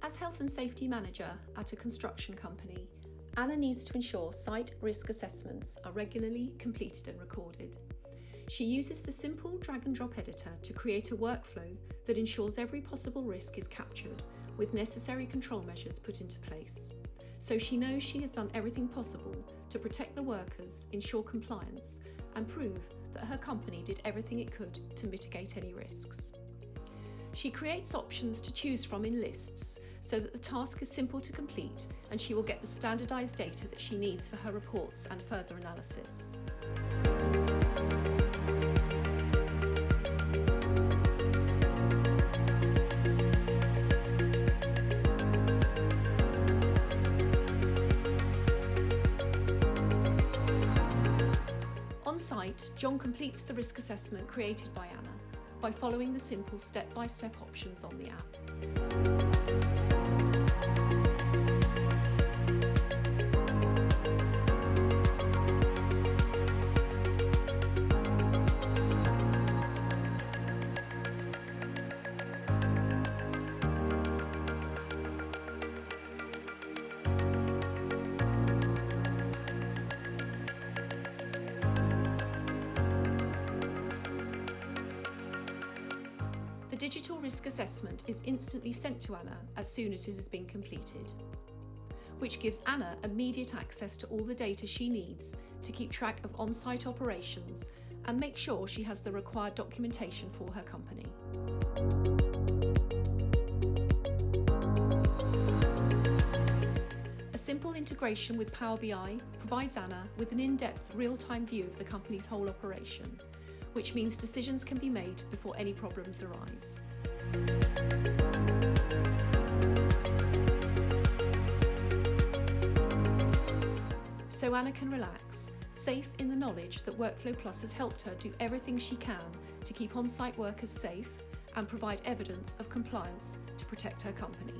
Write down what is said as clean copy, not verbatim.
As Health and Safety Manager at a construction company, Anna needs to ensure site risk assessments are regularly completed and recorded. She uses the simple drag and drop editor to create a workflow that ensures every possible risk is captured with necessary control measures put into place. So she knows she has done everything possible to protect the workers, ensure compliance, and prove that her company did everything it could to mitigate any risks. She creates options to choose from in lists so that the task is simple to complete and she will get the standardised data that she needs for her reports and further analysis. On site, John completes the risk assessment created by Anna by following the simple step-by-step options on the app. The digital risk assessment is instantly sent to Anna as soon as it has been completed, which gives Anna immediate access to all the data she needs to keep track of on-site operations and make sure she has the required documentation for her company. A simple integration with Power BI provides Anna with an in-depth real-time view of the company's whole operation, which means decisions can be made before any problems arise. So Anna can relax, safe in the knowledge that WorkfloPlus has helped her do everything she can to keep on-site workers safe and provide evidence of compliance to protect her company.